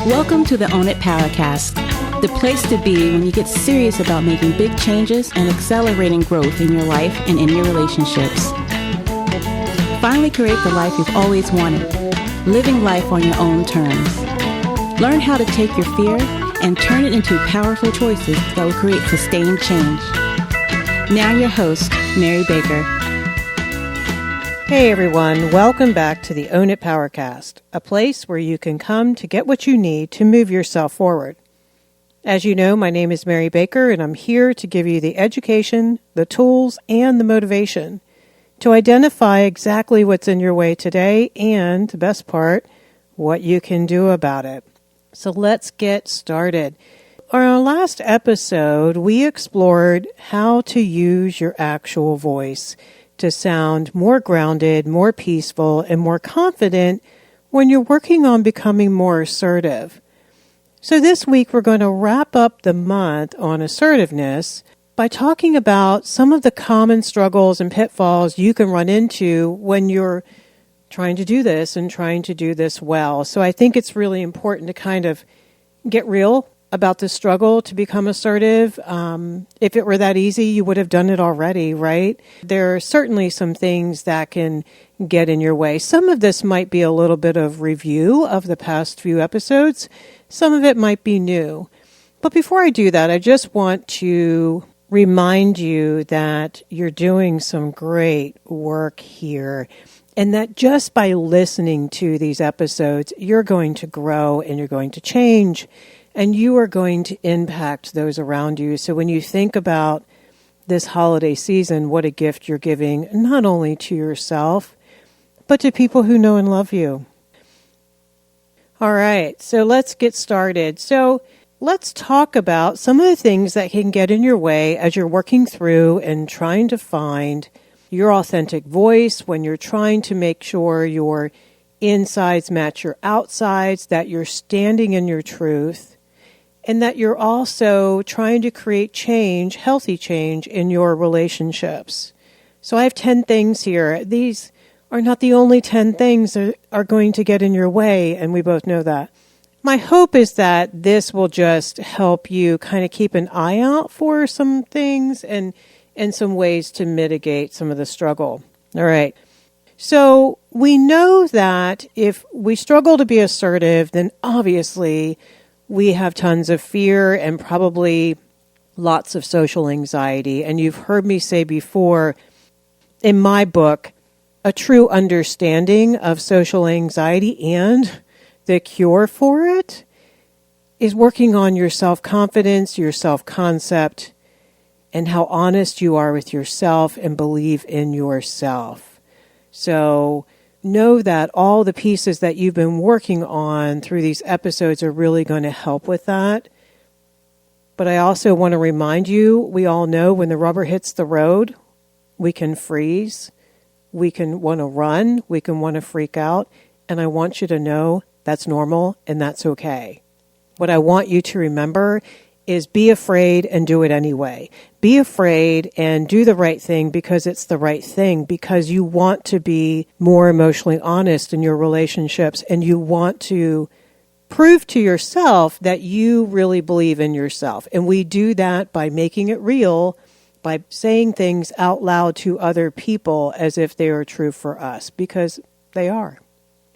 Welcome to the Own It Powercast, the place to be when you get serious about making big changes and accelerating growth in your life and in your relationships. Finally create the life you've always wanted, living life on your own terms. Learn how to take your fear and turn it into powerful choices that will create sustained change. Now your host, Mary Baker. Hey everyone, welcome back to the Own It Powercast, a place where you can come to get what you need to move yourself forward. As you know, my name is Mary Baker, and I'm here to give you the education, the tools, and the motivation to identify exactly what's in your way today and, the best part, what you can do about it. So let's get started. On our last episode, we explored how to use your actual voice to sound more grounded, more peaceful, and more confident when you're working on becoming more assertive. So this week we're going to wrap up the month on assertiveness by talking about some of the common struggles and pitfalls you can run into when you're trying to do this and trying to do this well. So I think it's really important to kind of get real about the struggle to become assertive. If it were that easy, you would have done it already, right? There are certainly some things that can get in your way. Some of this might be a little bit of review of the past few episodes. Some of it might be new. But before I do that, I just want to remind you that you're doing some great work here, and that just by listening to these episodes, you're going to grow and you're going to change. And you are going to impact those around you. So when you think about this holiday season, what a gift you're giving, not only to yourself, but to people who know and love you. All right, so let's get started. So let's talk about some of the things that can get in your way as you're working through and trying to find your authentic voice, when you're trying to make sure your insides match your outsides, that you're standing in your truth, and that you're also trying to create change, healthy change in your relationships. So I have 10 things here. These are not the only 10 things that are going to get in your way, and we both know that. My hope is that this will just help you kind of keep an eye out for some things and some ways to mitigate some of the struggle. All right. So we know that if we struggle to be assertive, then obviously we have tons of fear and probably lots of social anxiety. And you've heard me say before, in my book, a true understanding of social anxiety and the cure for it is working on your self-confidence, your self-concept, and how honest you are with yourself and believe in yourself. So know that all the pieces that you've been working on through these episodes are really going to help with that. But I also want to remind you, we all know when the rubber hits the road, we can freeze, we can want to run, we can want to freak out, and I want you to know that's normal and that's okay. What I want you to remember is be afraid and do it anyway. Be afraid and do the right thing because it's the right thing, because you want to be more emotionally honest in your relationships and you want to prove to yourself that you really believe in yourself. And we do that by making it real, by saying things out loud to other people as if they are true for us, because they are.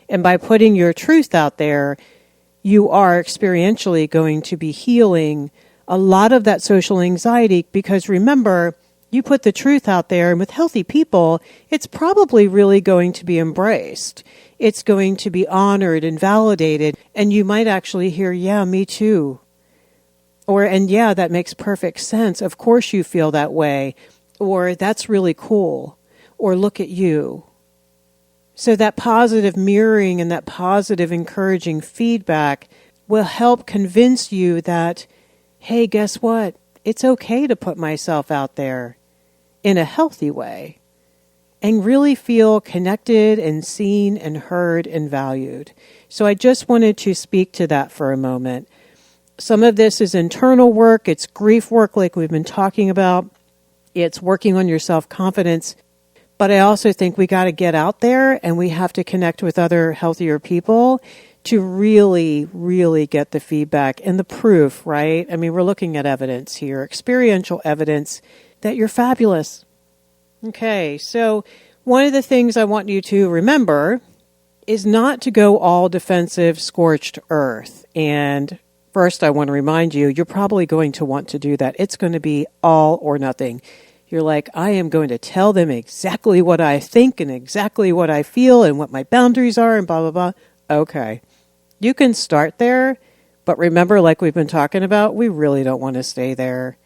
And by putting your truth out there, you are experientially going to be healing a lot of that social anxiety, because remember, you put the truth out there, and with healthy people, it's probably really going to be embraced. It's going to be honored and validated, and you might actually hear, yeah, me too. And yeah, that makes perfect sense. Of course you feel that way. Or that's really cool. Or look at you. So that positive mirroring and that positive encouraging feedback will help convince you that, hey, guess what? It's okay to put myself out there in a healthy way and really feel connected and seen and heard and valued. So I just wanted to speak to that for a moment. Some of this is internal work. It's grief work like we've been talking about. It's working on your self-confidence. But I also think we got to get out there and we have to connect with other healthier people to really, really get the feedback and the proof, right? I mean, we're looking at evidence here, experiential evidence that you're fabulous. Okay, so one of the things I want you to remember is not to go all defensive, scorched earth. And first, I want to remind you, you're probably going to want to do that. It's going to be all or nothing. You're like, I am going to tell them exactly what I think and exactly what I feel and what my boundaries are and blah, blah, blah. Okay. You can start there, but remember, like we've been talking about, we really don't want to stay there.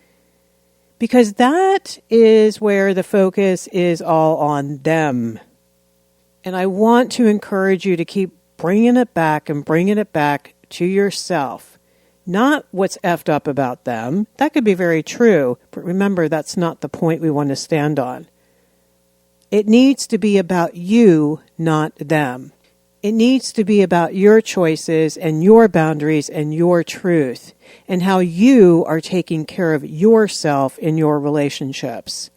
Because that is where the focus is all on them. And I want to encourage you to keep bringing it back and bringing it back to yourself. Not what's effed up about them. That could be very true, but remember, that's not the point we want to stand on. It needs to be about you, not them. It needs to be about your choices and your boundaries and your truth and how you are taking care of yourself in your relationships.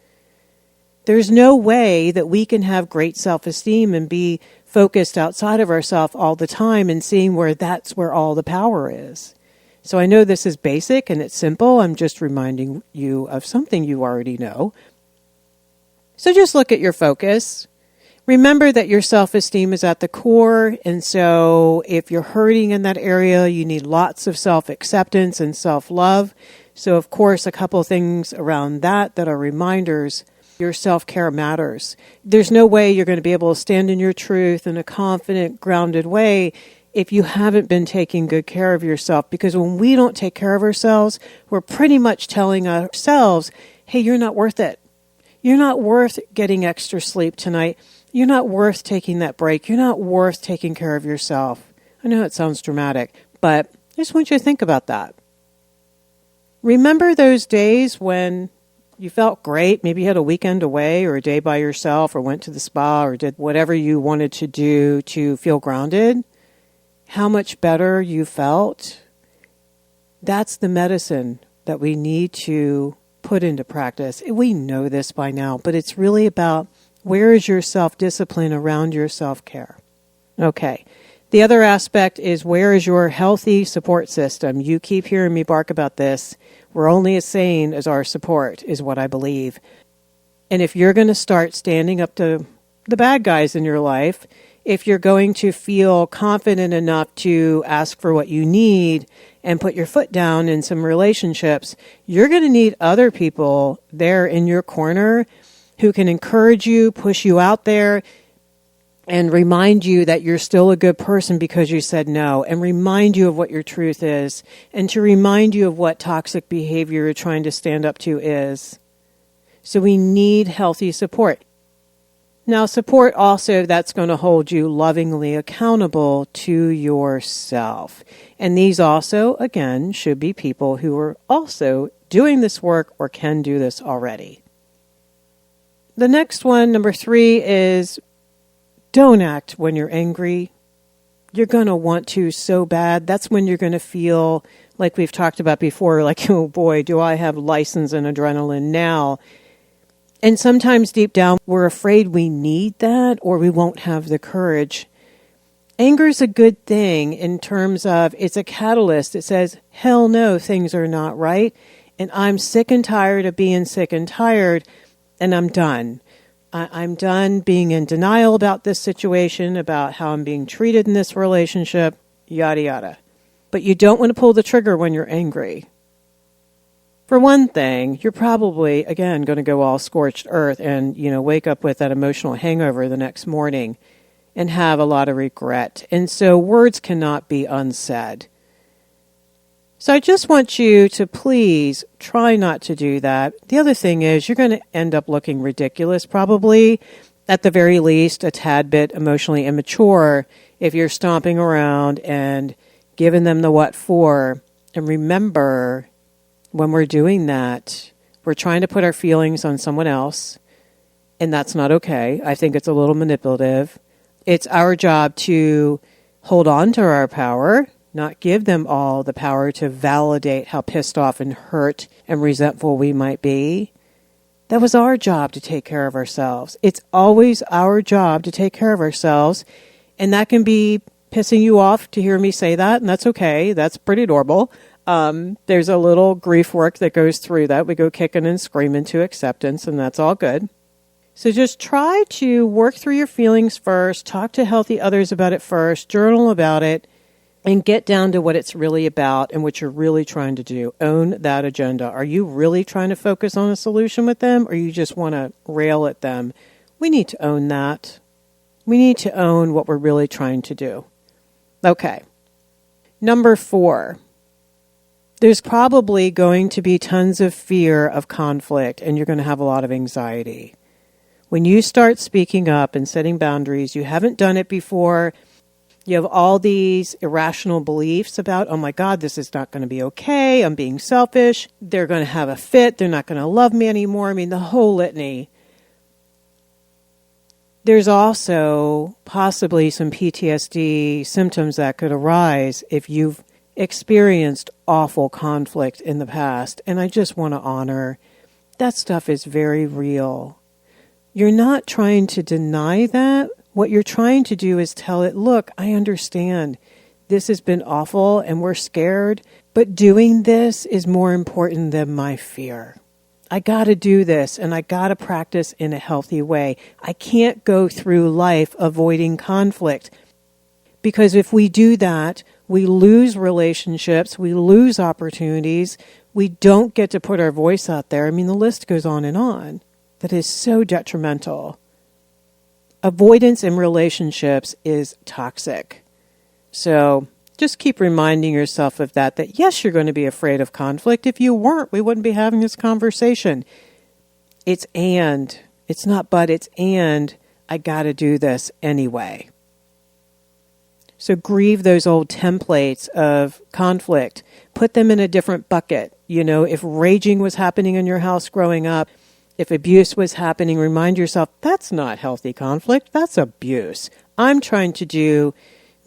There's no way that we can have great self-esteem and be focused outside of ourselves all the time and seeing where that's where all the power is. So I know this is basic and it's simple. I'm just reminding you of something you already know. So just look at your focus. Remember that your self-esteem is at the core, and so if you're hurting in that area, you need lots of self-acceptance and self-love. So, of course, a couple of things around that are reminders. Your self-care matters. There's no way you're going to be able to stand in your truth in a confident, grounded way if you haven't been taking good care of yourself, because when we don't take care of ourselves, we're pretty much telling ourselves, hey, you're not worth it. You're not worth getting extra sleep tonight. You're not worth taking that break. You're not worth taking care of yourself. I know it sounds dramatic, but I just want you to think about that. Remember those days when you felt great. Maybe you had a weekend away or a day by yourself or went to the spa or did whatever you wanted to do to feel grounded. How much better you felt. That's the medicine that we need to put into practice. We know this by now, but it's really about where is your self-discipline around your self-care? Okay. The other aspect is where is your healthy support system? You keep hearing me bark about this. We're only as sane as our support is what I believe. And if you're going to start standing up to the bad guys in your life, if you're going to feel confident enough to ask for what you need and put your foot down in some relationships, you're going to need other people there in your corner who can encourage you, push you out there, and remind you that you're still a good person because you said no, and remind you of what your truth is, and to remind you of what toxic behavior you're trying to stand up to is. So we need healthy support. Now, support also that's going to hold you lovingly accountable to yourself. And these also, again, should be people who are also doing this work or can do this already. The next one, number 3, is don't act when you're angry. You're going to want to so bad. That's when you're going to feel, like we've talked about before, like, oh boy, do I have license and adrenaline now. And sometimes deep down, we're afraid we need that or we won't have the courage. Anger is a good thing in terms of it's a catalyst. It says, hell no, things are not right. And I'm sick and tired of being sick and tired. And I'm done. I'm done being in denial about this situation, about how I'm being treated in this relationship, yada, yada. But you don't want to pull the trigger when you're angry. For one thing, you're probably, again, going to go all scorched earth and, wake up with that emotional hangover the next morning and have a lot of regret. And so words cannot be unsaid. So I just want you to please try not to do that. The other thing is you're going to end up looking ridiculous, probably, at the very least, a tad bit emotionally immature if you're stomping around and giving them the what for. And remember, when we're doing that, we're trying to put our feelings on someone else, and that's not okay. I think it's a little manipulative. It's our job to hold on to our power, not give them all the power to validate how pissed off and hurt and resentful we might be. That was our job to take care of ourselves. It's always our job to take care of ourselves, and that can be pissing you off to hear me say that, and that's okay. That's pretty normal. There's a little grief work that goes through that. We go kicking and screaming to acceptance, and that's all good. So just try to work through your feelings first, talk to healthy others about it first, journal about it, and get down to what it's really about and what you're really trying to do. Own that agenda. Are you really trying to focus on a solution with them, or you just want to rail at them? We need to own that. We need to own what we're really trying to do. Okay. Number 4. There's probably going to be tons of fear of conflict, and you're going to have a lot of anxiety. When you start speaking up and setting boundaries, you haven't done it before. You have all these irrational beliefs about, oh my God, this is not going to be okay. I'm being selfish. They're going to have a fit. They're not going to love me anymore. I mean, the whole litany. There's also possibly some PTSD symptoms that could arise if you've experienced awful conflict in the past. And I just want to honor that stuff is very real. You're not trying to deny that. What you're trying to do is tell it, look, I understand this has been awful and we're scared, but doing this is more important than my fear. I got to do this and I got to practice in a healthy way. I can't go through life avoiding conflict, because if we do that, we lose relationships, we lose opportunities, we don't get to put our voice out there. I mean, the list goes on and on. That is so detrimental. Avoidance in relationships is toxic. So just keep reminding yourself of that yes, you're going to be afraid of conflict. If you weren't, we wouldn't be having this conversation. It's not but, it's and I got to do this anyway. So grieve those old templates of conflict. Put them in a different bucket. If raging was happening in your house growing up, if abuse was happening, remind yourself, that's not healthy conflict, that's abuse. I'm trying to do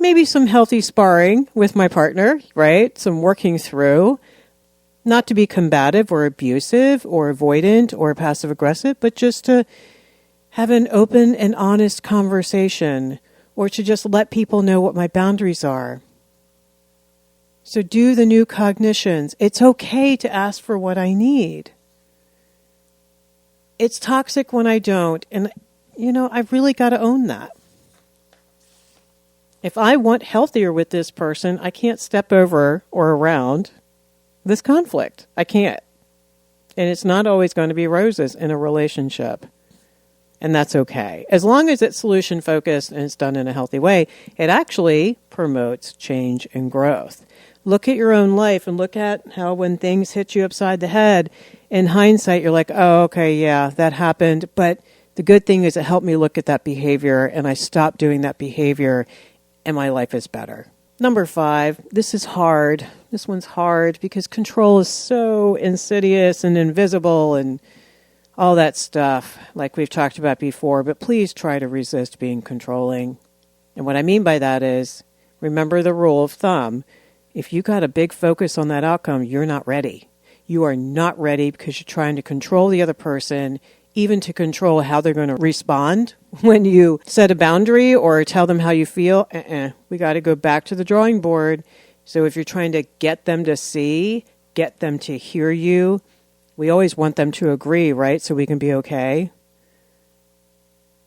maybe some healthy sparring with my partner, right? Some working through, not to be combative or abusive or avoidant or passive aggressive, but just to have an open and honest conversation, or to just let people know what my boundaries are. So do the new cognitions. It's okay to ask for what I need. It's toxic when I don't. And, I've really got to own that. If I want healthier with this person, I can't step over or around this conflict. I can't. And it's not always going to be roses in a relationship. And that's okay. As long as it's solution focused and it's done in a healthy way, it actually promotes change and growth. Look at your own life and look at how when things hit you upside the head, in hindsight, you're like, oh, okay, yeah, that happened. But the good thing is it helped me look at that behavior and I stopped doing that behavior and my life is better. Number 5, this is hard. This one's hard because control is so insidious and invisible and all that stuff like we've talked about before. But please try to resist being controlling. And what I mean by that is, remember the rule of thumb. If you got a big focus on that outcome, you're not ready. You are not ready because you're trying to control the other person, even to control how they're going to respond when you set a boundary or tell them how you feel. We got to go back to the drawing board. So if you're trying to get them to see, get them to hear you, we always want them to agree, right? So we can be okay.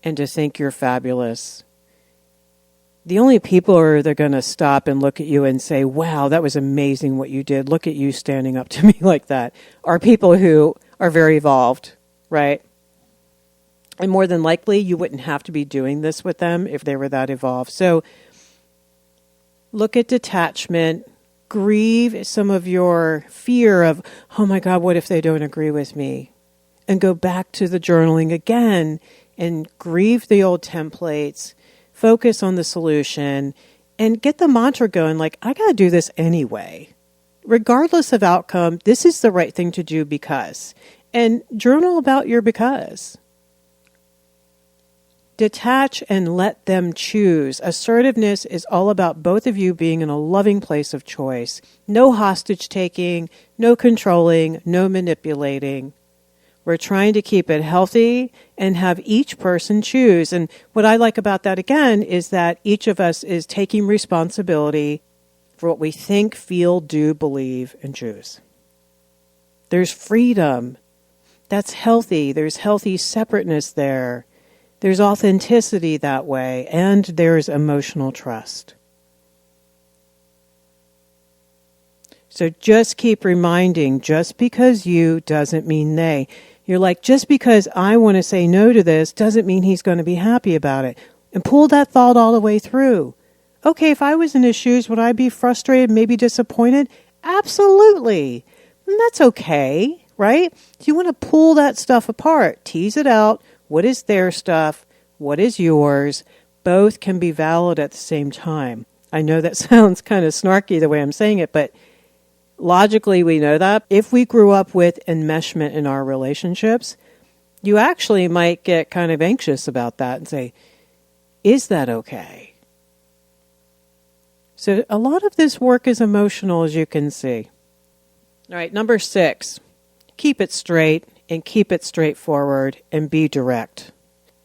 And to think you're fabulous. The only people they're going to stop and look at you and say, wow, that was amazing what you did. Look at you standing up to me like that, are people who are very evolved, right? And more than likely, you wouldn't have to be doing this with them if they were that evolved. So look at detachment, grieve some of your fear of, oh my God, what if they don't agree with me? And go back to the journaling again and grieve the old templates. Focus on the solution and get the mantra going like, I got to do this anyway. Regardless of outcome, this is the right thing to do because. And journal about your because. Detach and let them choose. Assertiveness is all about both of you being in a loving place of choice. No hostage taking, no controlling, no manipulating. We're trying to keep it healthy and have each person choose. And what I like about that, again, is that each of us is taking responsibility for what we think, feel, do, believe, and choose. There's freedom. That's healthy. There's healthy separateness there. There's authenticity that way. And there's emotional trust. So just keep reminding, just because you doesn't mean they. You're like, just because I want to say no to this doesn't mean he's going to be happy about it. And pull that thought all the way through. Okay, if I was in his shoes, would I be frustrated, maybe disappointed? Absolutely. And that's okay, right? So you want to pull that stuff apart, tease it out. What is their stuff? What is yours? Both can be valid at the same time. I know that sounds kind of snarky the way I'm saying it, but logically, we know that. If we grew up with enmeshment in our relationships, you actually might get kind of anxious about that and say, is that okay? So a lot of this work is emotional, as you can see. All right, number 6, keep it straight and keep it straightforward and be direct.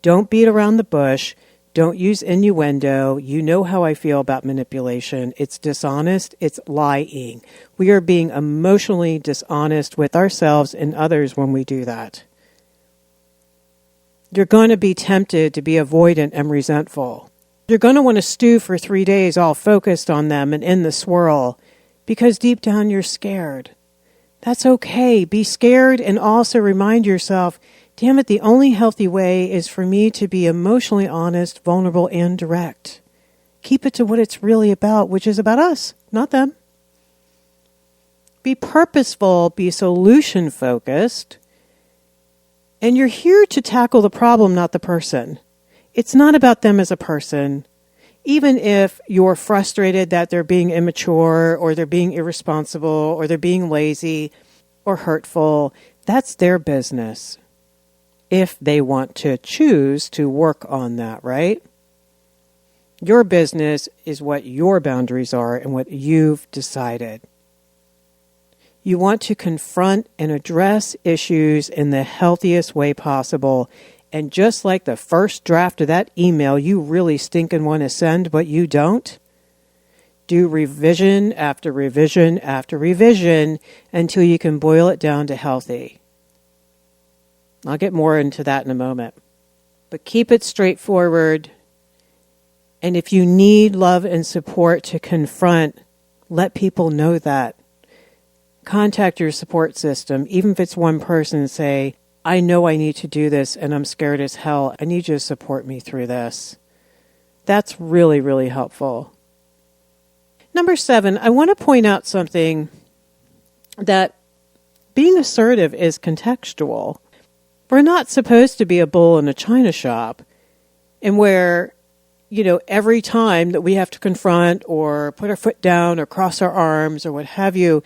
Don't beat around the bush. Don't use innuendo. You know how I feel about manipulation. It's dishonest. It's lying. We are being emotionally dishonest with ourselves and others when we do that. You're going to be tempted to be avoidant and resentful. You're going to want to stew for 3 days all focused on them and in the swirl because deep down you're scared. That's okay. Be scared and also remind yourself, damn it, the only healthy way is for me to be emotionally honest, vulnerable, and direct. Keep it to what it's really about, which is about us, not them. Be purposeful, be solution-focused, and you're here to tackle the problem, not the person. It's not about them as a person. Even if you're frustrated that they're being immature, or they're being irresponsible, or they're being lazy, or hurtful, that's their business. If they want to choose to work on that, right? Your business is what your boundaries are and what you've decided. You want to confront and address issues in the healthiest way possible. And just like the first draft of that email you really stinking want to send, but you don't, do revision after revision after revision until you can boil it down to healthy. I'll get more into that in a moment. But keep it straightforward. And if you need love and support to confront, let people know that. Contact your support system, even if it's one person, and say, I know I need to do this and I'm scared as hell. I need you to support me through this. That's really, really helpful. Number 7, I want to point out something that being assertive is contextual. We're not supposed to be a bull in a china shop and where, every time that we have to confront or put our foot down or cross our arms or what have you,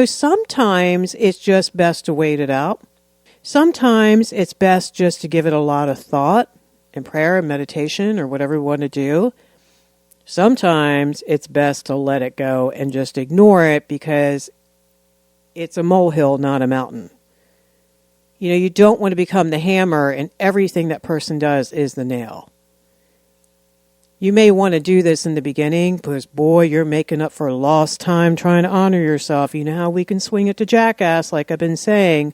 sometimes it's just best to wait it out. Sometimes it's best just to give it a lot of thought and prayer and meditation or whatever we want to do. Sometimes it's best to let it go and just ignore it because it's a molehill, not a mountain. You don't want to become the hammer and everything that person does is the nail. You may want to do this in the beginning because, boy, you're making up for lost time trying to honor yourself. You know how we can swing it to jackass, like I've been saying.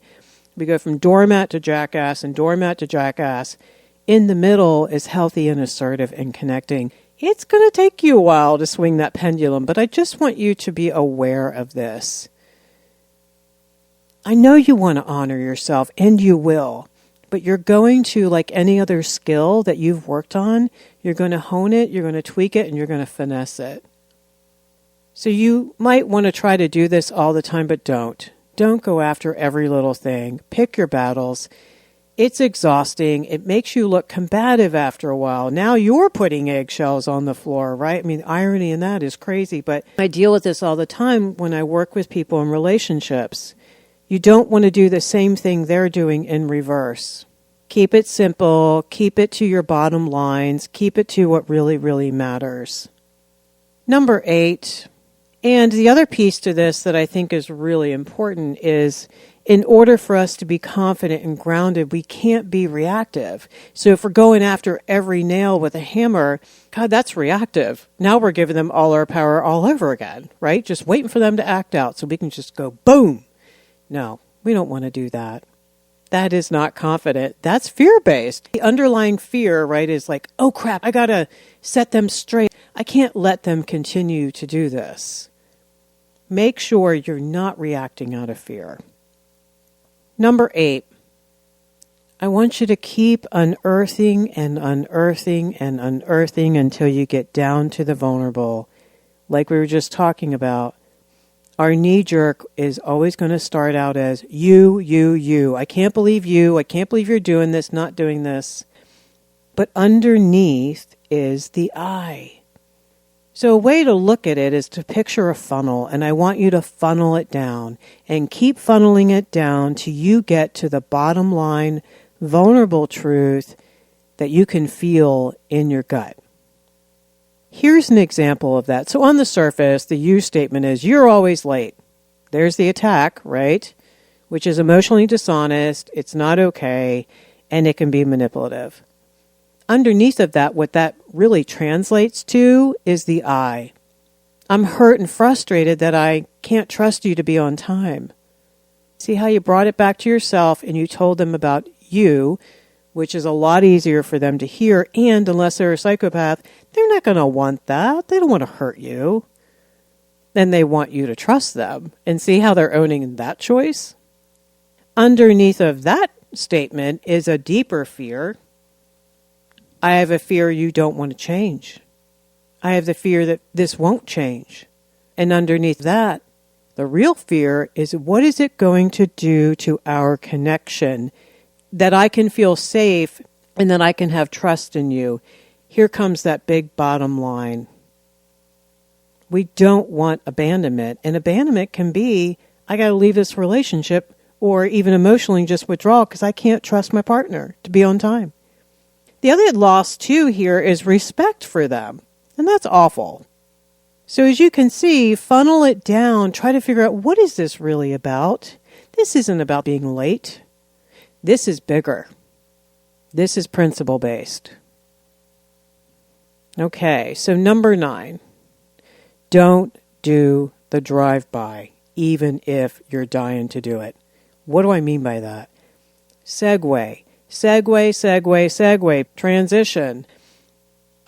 We go from doormat to jackass and doormat to jackass. In the middle is healthy and assertive and connecting. It's going to take you a while to swing that pendulum, but I just want you to be aware of this. I know you want to honor yourself, and you will, but you're going to, like any other skill that you've worked on, you're going to hone it, you're going to tweak it, and you're going to finesse it. So you might want to try to do this all the time, but don't. Don't go after every little thing. Pick your battles. It's exhausting. It makes you look combative after a while. Now you're putting eggshells on the floor, right? I mean, irony in that is crazy, but I deal with this all the time when I work with people in relationships. You don't want to do the same thing they're doing in reverse. Keep it simple. Keep it to your bottom lines. Keep it to what really, really matters. Number 8, And the other piece to this that I think is really important is in order for us to be confident and grounded, we can't be reactive. So if we're going after every nail with a hammer, God, that's reactive. Now we're giving them all our power all over again, right? Just waiting for them to act out so we can just go boom. No, we don't want to do that. That is not confident. That's fear-based. The underlying fear, right, is like, oh crap, I got to set them straight. I can't let them continue to do this. Make sure you're not reacting out of fear. Number 8, I want you to keep unearthing and unearthing and unearthing until you get down to the vulnerable. Like we were just talking about, our knee-jerk is always going to start out as you. I can't believe you. I can't believe you're doing this, not doing this. But underneath is the I. So a way to look at it is to picture a funnel, and I want you to funnel it down and keep funneling it down till you get to the bottom line, vulnerable truth that you can feel in your gut. Here's an example of that. So on the surface, the you statement is, you're always late. There's the attack, right? Which is emotionally dishonest, it's not okay, and it can be manipulative. Underneath of that, what that really translates to is the I. I'm hurt and frustrated that I can't trust you to be on time. See how you brought it back to yourself and you told them about you, which is a lot easier for them to hear. And unless they're a psychopath, they're not going to want that. They don't want to hurt you. Then they want you to trust them. And see how they're owning that choice? Underneath of that statement is a deeper fear. I have a fear you don't want to change. I have the fear that this won't change. And underneath that, the real fear is, what is it going to do to our connection that I can feel safe and that I can have trust in you? Here comes that big bottom line. We don't want abandonment. And abandonment can be, I got to leave this relationship, or even emotionally just withdraw because I can't trust my partner to be on time. The other loss, too, here is respect for them. And that's awful. So as you can see, funnel it down. Try to figure out, what is this really about? This isn't about being late. This is bigger. This is principle-based. Okay, so number 9. Don't do the drive-by, even if you're dying to do it. What do I mean by that? Segue, transition.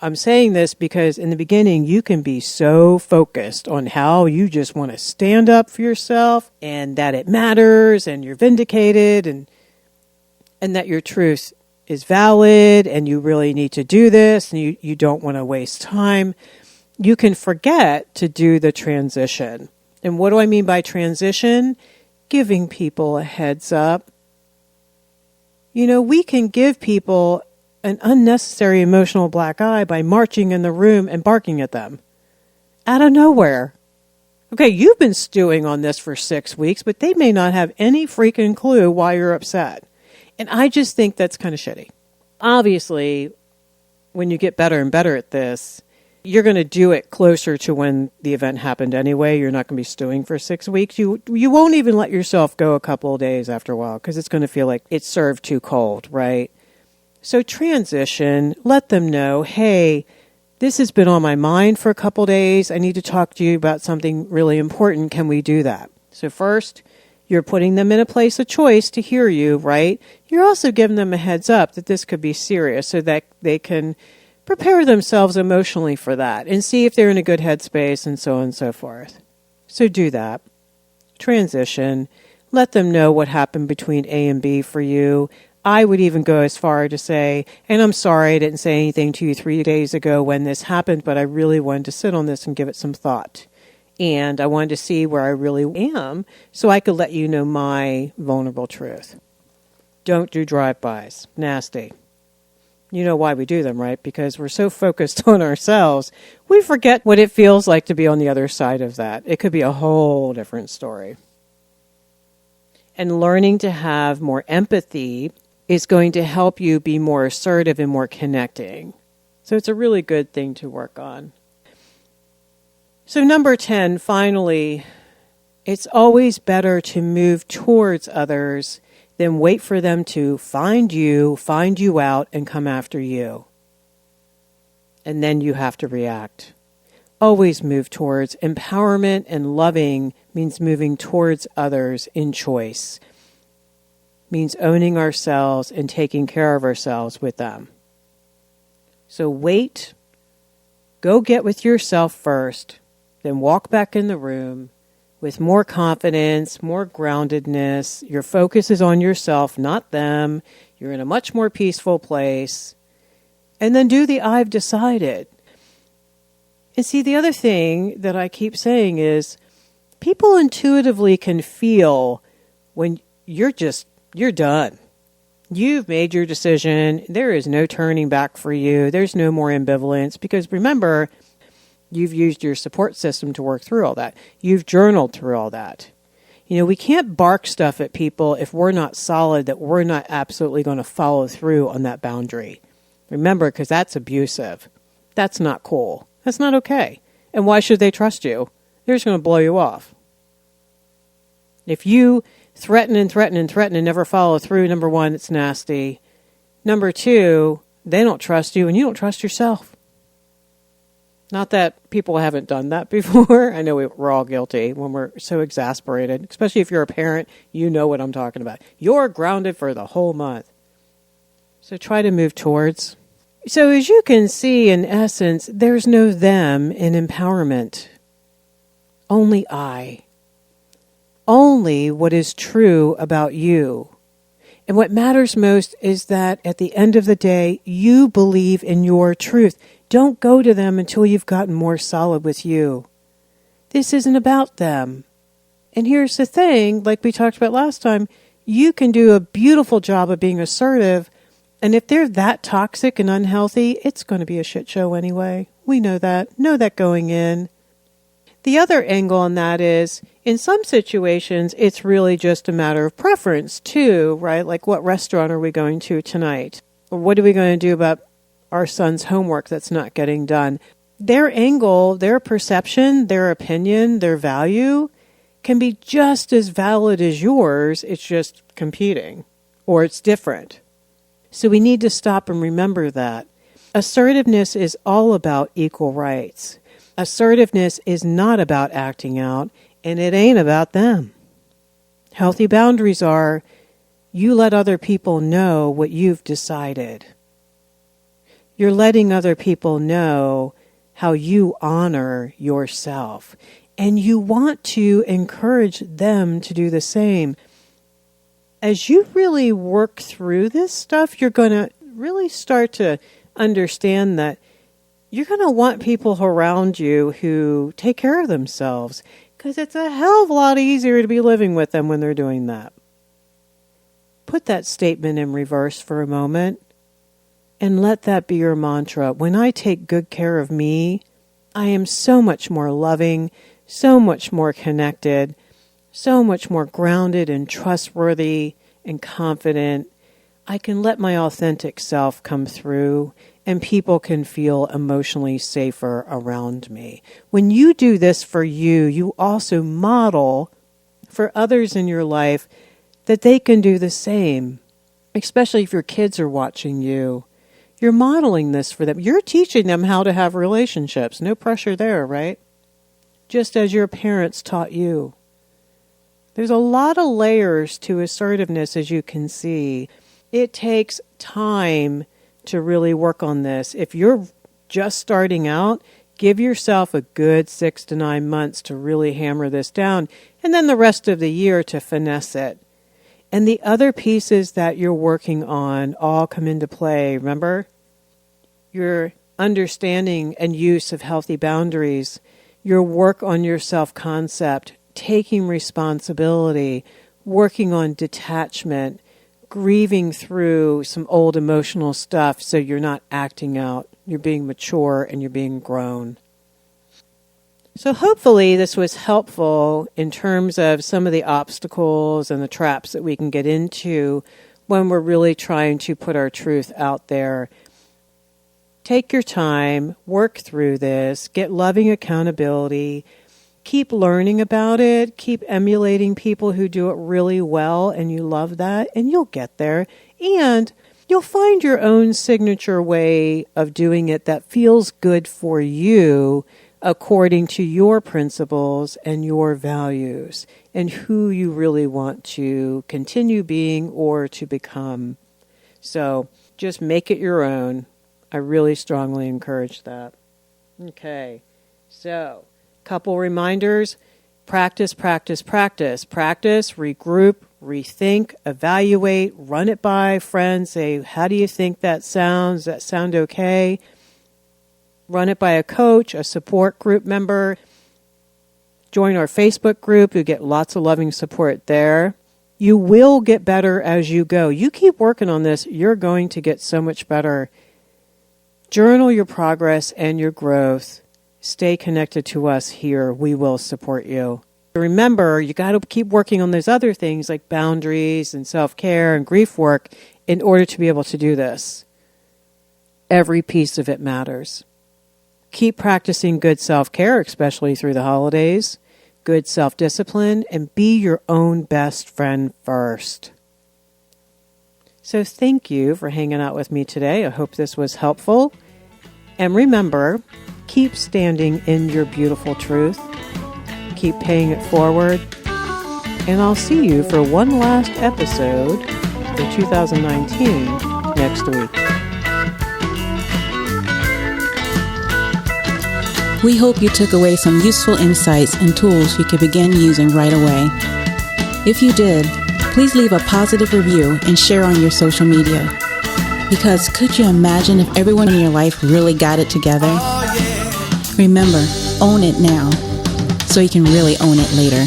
I'm saying this because in the beginning, you can be so focused on how you just want to stand up for yourself and that it matters and you're vindicated and that your truth is valid and you really need to do this and you don't want to waste time. You can forget to do the transition. And what do I mean by transition? Giving people a heads up. You know, we can give people an unnecessary emotional black eye by marching in the room and barking at them. Out of nowhere. Okay, you've been stewing on this for 6 weeks, but they may not have any freaking clue why you're upset. And I just think that's kind of shitty. Obviously, when you get better and better at this, you're going to do it closer to when the event happened anyway. You're not going to be stewing for 6 weeks. You won't even let yourself go a couple of days after a while because it's going to feel like it's served too cold, right? So transition, let them know, hey, this has been on my mind for a couple of days. I need to talk to you about something really important. Can we do that? So first, you're putting them in a place of choice to hear you, right? You're also giving them a heads up that this could be serious so that they can prepare themselves emotionally for that and see if they're in a good headspace and so on and so forth. So do that. Transition. Let them know what happened between A and B for you. I would even go as far to say, and I'm sorry I didn't say anything to you 3 days ago when this happened, but I really wanted to sit on this and give it some thought. And I wanted to see where I really am so I could let you know my vulnerable truth. Don't do drive-bys. Nasty. You know why we do them, right? Because we're so focused on ourselves, we forget what it feels like to be on the other side of that. It could be a whole different story. And learning to have more empathy is going to help you be more assertive and more connecting. So it's a really good thing to work on. So number 10, finally, it's always better to move towards others than wait for them to find you out, and come after you. And then you have to react. Always move towards. Empowerment and loving means moving towards others in choice. Means owning ourselves and taking care of ourselves with them. So wait, go get with yourself first, then walk back in the room with more confidence, more groundedness. Your focus is on yourself, not them. You're in a much more peaceful place. And then do the I've decided. And see, the other thing that I keep saying is people intuitively can feel when you're done. You've made your decision. There is no turning back for you. There's no more ambivalence, because remember, you've used your support system to work through all that. You've journaled through all that. You know, we can't bark stuff at people if we're not solid, that we're not absolutely going to follow through on that boundary. Remember, because that's abusive. That's not cool. That's not okay. And why should they trust you? They're just going to blow you off. If you threaten and never follow through, number one, it's nasty. Number two, they don't trust you and you don't trust yourself. Not that people haven't done that before. I know we're all guilty when we're so exasperated, especially if you're a parent, you know what I'm talking about. You're grounded for the whole month. So try to move towards. So as you can see, in essence, there's no them in empowerment. Only I. Only what is true about you. And what matters most is that at the end of the day, you believe in your truth. Don't go to them until you've gotten more solid with you. This isn't about them. And here's the thing, like we talked about last time, you can do a beautiful job of being assertive, and if they're that toxic and unhealthy, it's going to be a shit show anyway. We know that going in. The other angle on that is, in some situations, it's really just a matter of preference too, right? Like, what restaurant are we going to tonight? Or what are we going to do about our son's homework that's not getting done? Their angle, their perception, their opinion, their value can be just as valid as yours. It's just competing, or it's different. So we need to stop and remember that. Assertiveness is all about equal rights. Assertiveness is not about acting out, and it ain't about them. Healthy boundaries are, you let other people know what you've decided. You're letting other people know how you honor yourself. And you want to encourage them to do the same. As you really work through this stuff, you're going to really start to understand that you're going to want people around you who take care of themselves, because it's a hell of a lot easier to be living with them when they're doing that. Put that statement in reverse for a moment and let that be your mantra. When I take good care of me, I am so much more loving, so much more connected, so much more grounded and trustworthy and confident. I can let my authentic self come through, and people can feel emotionally safer around me. When you do this for you, you also model for others in your life that they can do the same, especially if your kids are watching you. You're modeling this for them. You're teaching them how to have relationships. No pressure there, right? Just as your parents taught you. There's a lot of layers to assertiveness, as you can see. It takes time to really work on this. If you're just starting out, give yourself a good 6 to 9 months to really hammer this down, and then the rest of the year to finesse it. And the other pieces that you're working on all come into play. Remember, your understanding and use of healthy boundaries, your work on your self-concept, taking responsibility, working on detachment, grieving through some old emotional stuff so you're not acting out. You're being mature and you're being grown. So hopefully this was helpful in terms of some of the obstacles and the traps that we can get into when we're really trying to put our truth out there. take your time, work through this, get loving accountability, keep learning about it, keep emulating people who do it really well, and you love that, and you'll get there. And you'll find your own signature way of doing it that feels good for you according to your principles and your values and who you really want to continue being or to become. So just make it your own. I really strongly encourage that. Okay, so couple reminders. Practice, practice, practice. Practice, regroup, rethink, evaluate, run it by friends. Say, how do you think that sounds? Does that sound okay? Run it by a coach, a support group member. Join our Facebook group. You get lots of loving support there. You will get better as you go. You keep working on this, you're going to get so much better. Journal your progress and your growth. Stay connected to us here. We will support you. Remember, you got to keep working on those other things like boundaries and self-care and grief work in order to be able to do this. Every piece of it matters. Keep practicing good self-care, especially through the holidays, good self-discipline, and be your own best friend first. So thank you for hanging out with me today. I hope this was helpful. And remember, keep standing in your beautiful truth. Keep paying it forward. And I'll see you for one last episode for 2019 next week. We hope you took away some useful insights and tools you could begin using right away. If you did, please leave a positive review and share on your social media. Because could you imagine if everyone in your life really got it together? Remember, own it now, so you can really own it later.